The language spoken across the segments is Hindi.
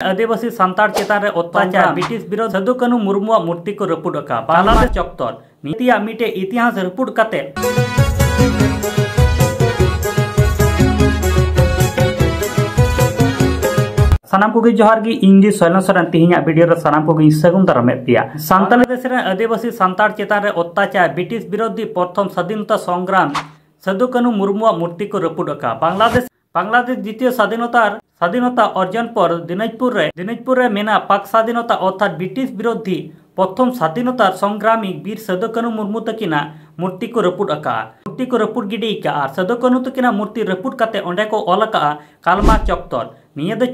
आदिवासी सांतार चेतान रे अत्याचार ब्रिटिश विरोध साधु कानू मुर्मू मूर्ति को रपुड़ का बांग्लादेश चक्कर नीतिया मिटे इतिहास रपुड़ काते सानाम को जोहार गी इंजी सोलन सोरेन तिहिना वीडियो रे सानाम को सगुन दारामे पिया सांताल देश रे आदिवासी सांतार चेतान रे अत्याचार ब्रिटिश विरोधी प्रथम स्वाधीनता संग्राम साधु कानू मुर्मू मूर्ति को रपुड़ का बांग्लादेश द्वितीय स्वाधीनता अर्जन पर दिनाजपुर रे मेना पाक स्वाधीनता अर्थात ब्रिटिश विरोधी प्रथम स्वाधीनता संग्रामी वीर साधु कानू मुर्मू तकिना मूर्ति को रपुड़ गिडी का साधु कानू तकिना मूर्ति रपुड़ काते ओंडे को ऑल का कालमा चक्तर निये दो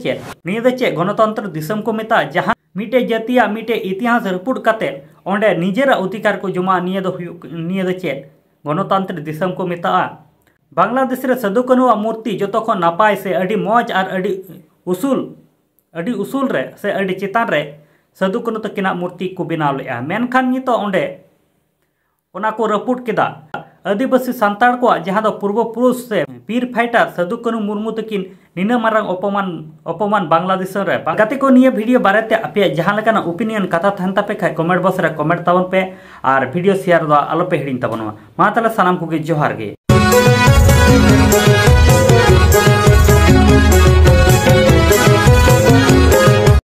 चे गणतंत्र दिसम को मेता जहां मिटे जातिया मिटे इतिहास रपुड़ काते ओंडे निजेरा अधिकार को जमा निये दो चे गणतंत्र दिसम को मेता बांग्लादेश रे साधु कानू मूर्ति जो खन नापाय से अड़ी मौज और अड़ी उसूल रे से अड़ी चितान रे साधु कानू तकिना मूर्ति को बनाव लेआ मेनखान नितो ओंडे ओना को रपुड़ केदा आदिवासी सांतार को जहां दो पूर्वपुरुष से वीर फाइटर साधु कानू मुर्मू तकिन निना मारंग अपमान बांग्लादेश रे गाते को निये वीडियो बारेते आपे जहां लेकाना ओपिनियन कथा थान तापे खाय कमेंट बॉक्स रे कमेंट तावन पे और वीडियो शेयर दो आलोपे हिडिन ताबनवा मा ताले सानाम को जोहार गे।